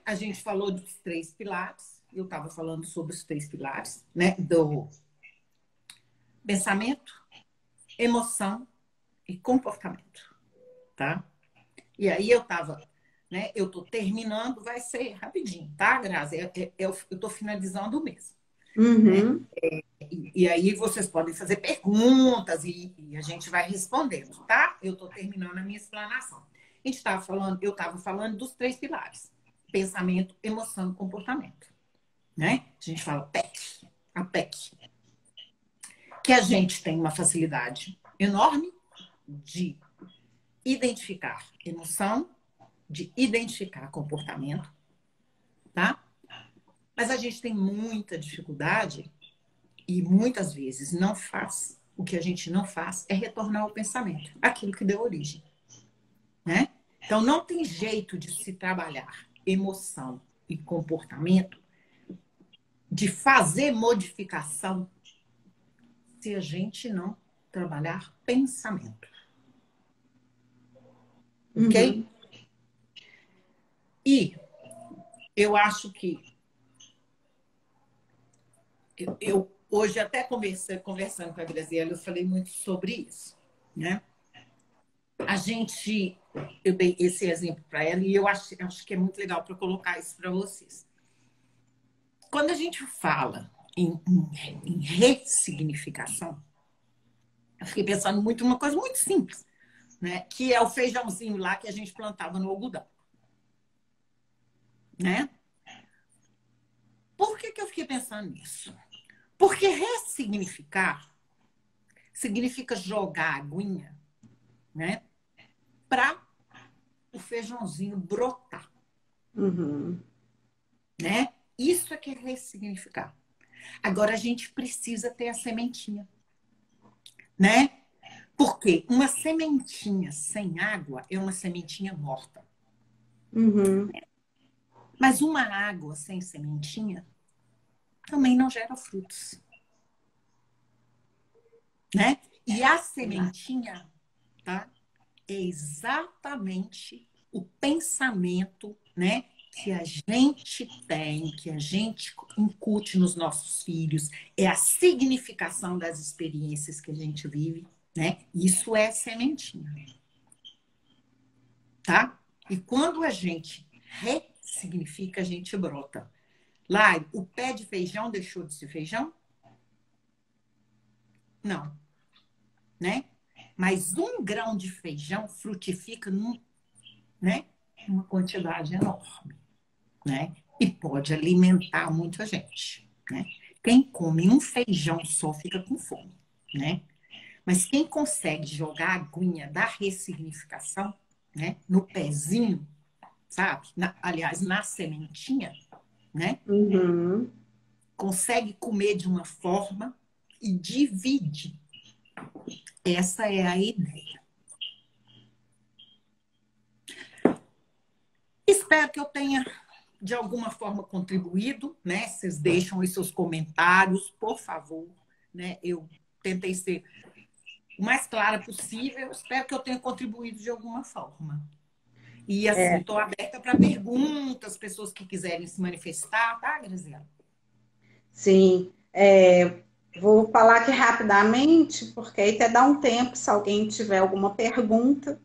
a gente falou dos 3 pilares. Eu estava falando sobre os 3 pilares, né? Do pensamento, emoção e comportamento, tá? E aí eu estava, né? Eu estou terminando, vai ser rapidinho, tá, Grazi? Eu estou finalizando mesmo, né? Uhum. E aí vocês podem fazer perguntas e a gente vai respondendo, tá? Eu estou terminando a minha explanação. Eu estava falando dos 3 pilares: pensamento, emoção e comportamento, né? A gente fala PEC, a PEC, que a gente tem uma facilidade enorme de identificar emoção, de identificar comportamento, tá? Mas a gente tem muita dificuldade e muitas vezes não faz. O que a gente não faz é retornar ao pensamento, aquilo que deu origem, né? Então não tem jeito de se trabalhar emoção e comportamento, de fazer modificação, se a gente não trabalhar pensamento, ok? Uhum. E eu acho que eu hoje até conversando com a Graziela, eu falei muito sobre isso, né? Eu dei esse exemplo para ela e eu acho que é muito legal para colocar isso para vocês. Quando a gente fala em ressignificação, eu fiquei pensando muito uma coisa muito simples, né? Que é o feijãozinho lá que a gente plantava no algodão, né? Por que eu fiquei pensando nisso? Porque ressignificar significa jogar a aguinha, né? Para o feijãozinho brotar, Uhum. né? Isso é que é ressignificar. Agora a gente precisa ter a sementinha, né? Porque uma sementinha sem água é uma sementinha morta. Uhum. Mas uma água sem sementinha também não gera frutos, né? E a Verdade. sementinha, tá? É exatamente o pensamento, né? Que a gente tem, que a gente incute nos nossos filhos, é a significação das experiências que a gente vive, né? Isso é sementinha, tá? E quando a gente ressignifica, a gente brota. Lá, o pé de feijão deixou de ser feijão? Não, né? Mas um grão de feijão frutifica né, uma quantidade enorme, né? E pode alimentar muita gente, né? Quem come um feijão só fica com fome, né? Mas quem consegue jogar a aguinha da ressignificação, né, no pezinho, sabe? Aliás, na sementinha, né? Uhum. Consegue comer de uma forma e divide. Essa é a ideia. Espero que eu tenha, de alguma forma, contribuído, né? Vocês deixam os seus comentários, por favor, né? Eu tentei ser o mais clara possível. Espero que eu tenha contribuído de alguma forma. E, assim, É, estou aberta para perguntas, pessoas que quiserem se manifestar, tá, Graziela? sim. Vou falar aqui rapidamente, porque aí até dá um tempo, se alguém tiver alguma pergunta,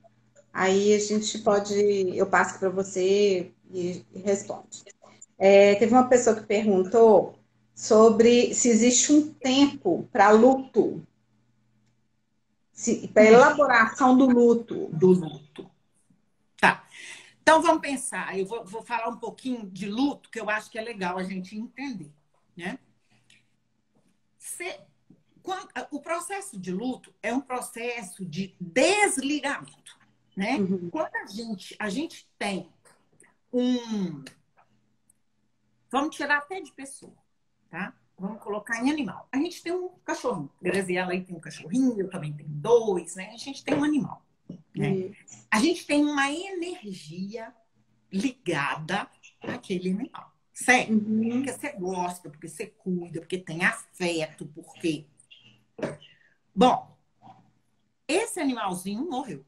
aí a gente pode, eu passo para você e responde. Teve uma pessoa que perguntou sobre se existe um tempo para luto, para elaboração do luto. Do luto. Tá. Então, vamos pensar. Eu vou falar um pouquinho de luto, que eu acho que é legal a gente entender, né? Se, o processo de luto é um processo de desligamento, né? Uhum. Quando a gente tem um... Vamos tirar até de pessoa, tá? Vamos colocar em animal. A gente tem um cachorrinho. Graziela aí tem um cachorrinho, eu também tenho 2, né? A gente tem um animal, né? A gente tem uma energia ligada àquele animal, certo? Porque Uhum. você gosta, porque você cuida, porque tem afeto, porque... Bom, esse animalzinho morreu.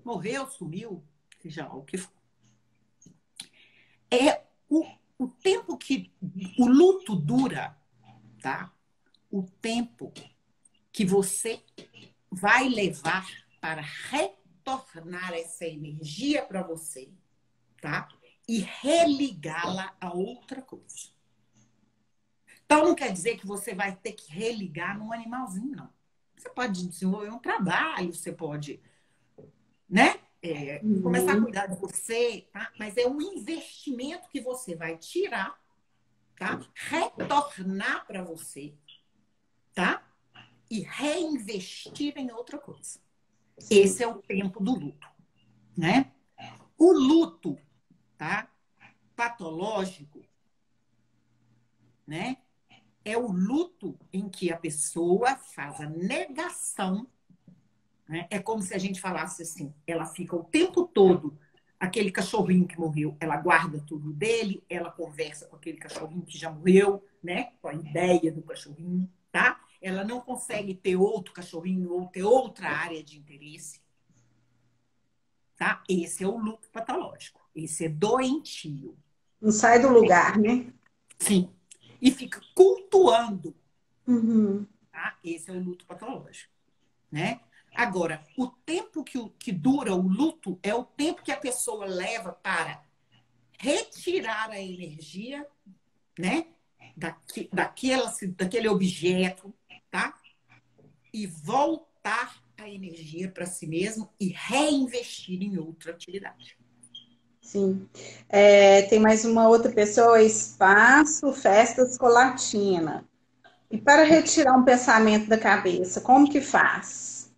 Morreu, sumiu, seja lá o que for. o tempo que o luto dura, tá? O tempo que você vai levar para retornar essa energia para você, tá? E religá-la a outra coisa. Então, não quer dizer que você vai ter que religar num animalzinho, não. Você pode desenvolver um trabalho, você pode, né? Começar a cuidar de você, tá? Mas é um investimento que você vai tirar, tá? Retornar para você, tá? E reinvestir em outra coisa. Sim. Esse é o tempo do luto, né? O luto, tá? Patológico, né? É o luto em que a pessoa faz a negação, né? É como se a gente falasse assim, ela fica o tempo todo, aquele cachorrinho que morreu, ela guarda tudo dele, ela conversa com aquele cachorrinho que já morreu, né? Com a ideia do cachorrinho, tá? Ela não consegue ter outro cachorrinho ou ter outra área de interesse, tá? Esse é o luto patológico. Esse é doentio. Não sai do lugar, né? Sim. E fica cultuando, Uhum. tá? Esse é o luto patológico, né? Agora, o tempo que dura o luto é o tempo que a pessoa leva para retirar a energia, né? Daquele objeto, tá? E voltar a energia para si mesmo e reinvestir em outra atividade. Sim. Tem mais uma outra pessoa, espaço, festas, colatina. E para retirar um pensamento da cabeça, como que faz?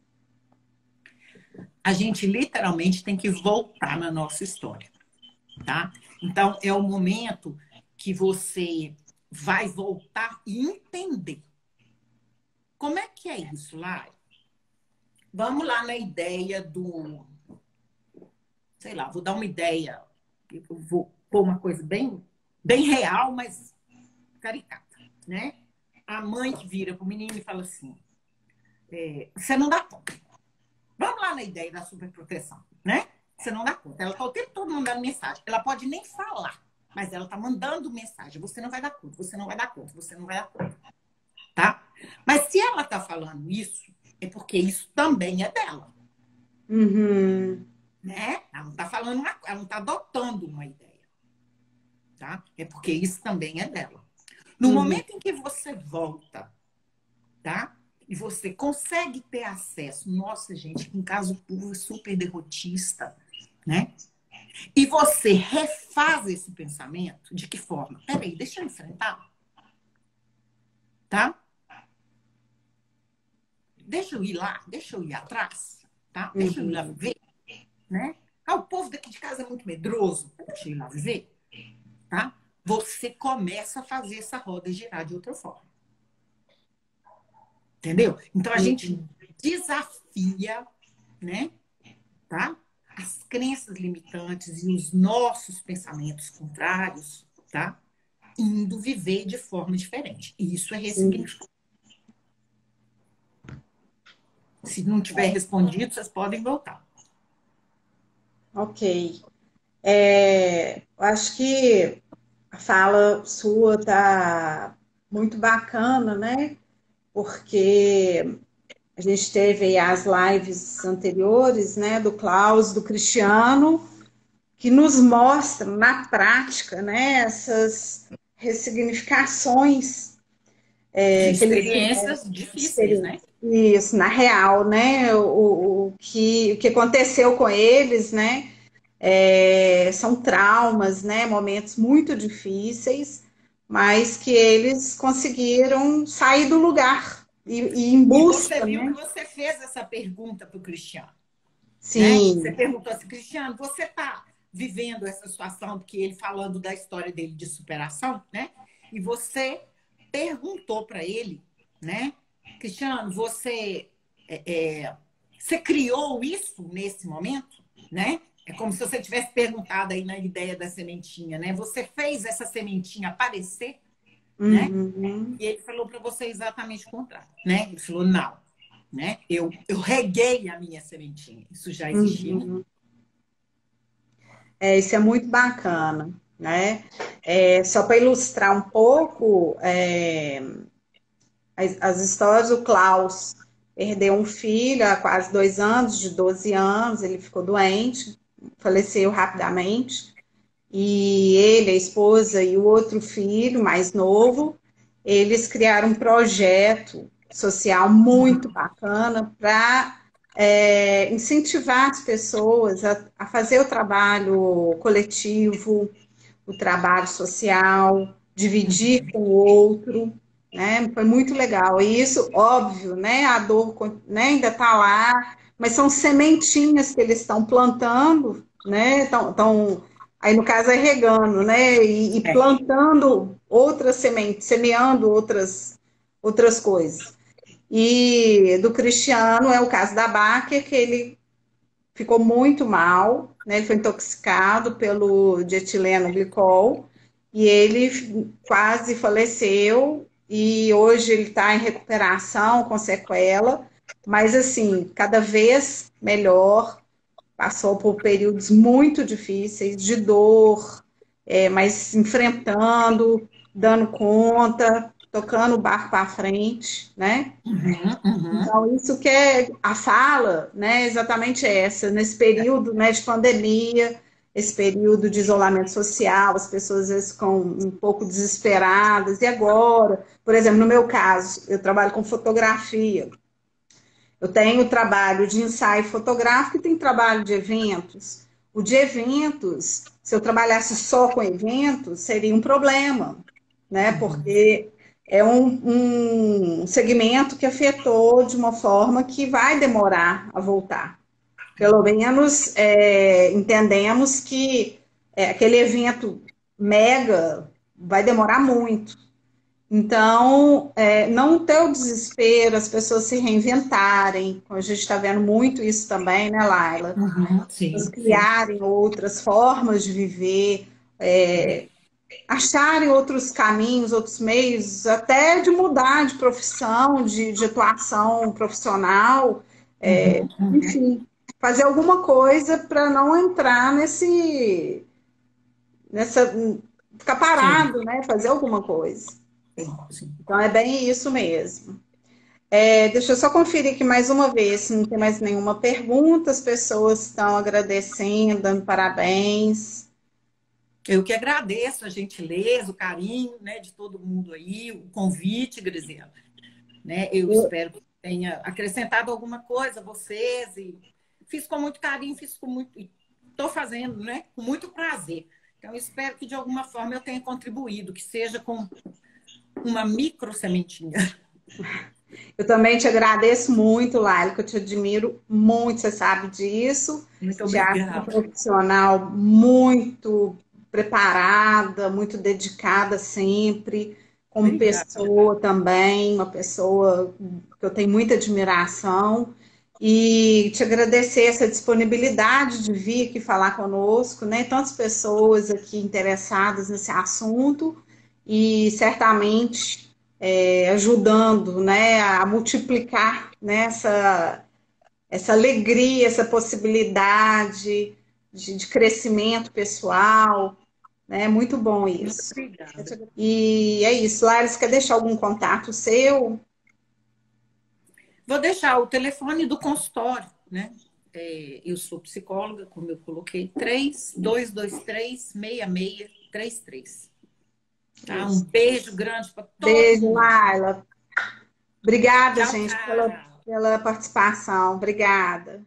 A gente literalmente tem que voltar na nossa história, tá? Então, é o momento que você vai voltar e entender. Como é que é isso, Lai? Vamos lá na ideia do... Sei lá, vou dar uma ideia. Eu vou pôr uma coisa bem, bem real, mas caricata, né? A mãe que vira para o menino e fala assim, você não dá conta. Vamos lá na ideia da superproteção, né? Você não dá conta. Ela está o tempo todo mandando mensagem. Ela pode nem falar, mas ela está mandando mensagem. Você não vai dar conta, você não vai dar conta, você não vai dar conta. Tá? Mas se ela está falando isso, é porque isso também é dela. Uhum. Né? Ela não está falando ela não está adotando uma ideia. Tá? É porque isso também é dela. No momento em que você volta, tá? E você consegue ter acesso, nossa, gente, um caso puro, super derrotista, né? E você refaz esse pensamento, de que forma? Peraí, deixa eu enfrentar, tá? Deixa eu ir lá, deixa eu ir atrás, tá? Deixa eu ir lá ver, né? Ah, o povo daqui de casa é muito medroso, deixa eu ir lá ver, tá? Você começa a fazer essa roda girar de outra forma. Entendeu? Então a gente desafia, né? Tá? As crenças limitantes e os nossos pensamentos contrários, tá? Indo viver de forma diferente. E isso é ressignificar. Se não tiver respondido, vocês podem voltar. Ok. Eu acho que a fala sua tá muito bacana, né? Porque a gente teve aí as lives anteriores, né, do Klaus, do Cristiano, que nos mostram na prática, né, essas ressignificações De que eles experiências difíceis, né? isso, na real, né, o que aconteceu com eles, né, são traumas, né, momentos muito difíceis, mas que eles conseguiram sair do lugar e em E você busca, viu que né? você fez essa pergunta para o Cristiano, né? Você Sim. perguntou assim, Cristiano, você está vivendo essa situação, porque ele falando da história dele de superação, né? E você perguntou para ele, né? Cristiano, você criou isso nesse momento, né? É como se você tivesse perguntado aí na ideia da sementinha, né? Você fez essa sementinha aparecer, né? Uhum. E ele falou para você exatamente o contrário, né? Ele falou, não, né? Eu reguei a minha sementinha. Isso já existia em mim. Uhum. Isso é muito bacana. né? Só para ilustrar um pouco, as histórias, o Klaus perdeu um filho há quase 2 anos, de 12 anos, ele ficou doente, faleceu rapidamente, e ele, a esposa e o outro filho, mais novo, eles criaram um projeto social muito bacana para incentivar as pessoas a fazer o trabalho coletivo, o trabalho social, dividir com o outro, né? Foi muito legal. E isso, óbvio, né? A dor, né, ainda está lá, mas são sementinhas que eles estão plantando, né? Aí no caso é regando, né? E É. plantando outras sementes, semeando outras coisas. E do Cristiano é o caso da Baker, que ele ficou muito mal, né? Ele foi intoxicado pelo dietileno glicol e ele quase faleceu e hoje ele está em recuperação com sequela, mas assim, cada vez melhor, passou por períodos muito difíceis de dor, mas enfrentando, dando conta, tocando o barco para frente, né? Uhum, uhum. Então, isso que é a fala, né, exatamente essa, nesse período, né, de pandemia, esse período de isolamento social, as pessoas às vezes ficam um pouco desesperadas, e agora? Por exemplo, no meu caso, eu trabalho com fotografia, eu tenho trabalho de ensaio fotográfico e tenho trabalho de eventos. O de eventos, se eu trabalhasse só com eventos, seria um problema, né? Porque é um segmento que afetou de uma forma que vai demorar a voltar. Pelo menos entendemos que aquele evento mega vai demorar muito. Então, não ter o desespero, as pessoas se reinventarem, a gente está vendo muito isso também, né, Laila? Uhum, Eles sim, sim. criarem outras formas de viver, acharem outros caminhos, outros meios, até de mudar de profissão, de atuação profissional, Uhum, uhum. enfim, fazer alguma coisa para não entrar nessa, ficar Sim, parado, né? Fazer alguma coisa. sim, sim. Então é bem isso mesmo. Deixa eu só conferir aqui mais uma vez, se não tem mais nenhuma pergunta, as pessoas estão agradecendo, dando parabéns. Eu que agradeço a gentileza, o carinho, né, de todo mundo aí, o convite, Grisela. Né? Eu espero que tenha acrescentado alguma coisa a vocês e fiz com muito carinho, fiz com muito, estou fazendo, né, com muito prazer. Então, eu espero que de alguma forma eu tenha contribuído, que seja com uma micro sementinha. Eu também te agradeço muito, Laila, que eu te admiro muito, você sabe disso. Muito Te acho uma obrigada. profissional muito preparada, muito dedicada sempre, como Obrigada. pessoa também, uma pessoa que eu tenho muita admiração. E te agradecer essa disponibilidade de vir aqui falar conosco, né? Tantas pessoas aqui interessadas nesse assunto, e certamente ajudando, né, a multiplicar, né, essa alegria, essa possibilidade de crescimento pessoal, né? Muito bom Muito isso. obrigada. E é isso. Laris, quer deixar algum contato seu? Vou deixar o telefone do consultório, né? Eu sou psicóloga, como eu coloquei, 3223-6633. Tá? Um Isso. beijo grande para todo Beijo, mundo. Laila. Obrigada, Tchau, gente, tchau. pela participação. Obrigada.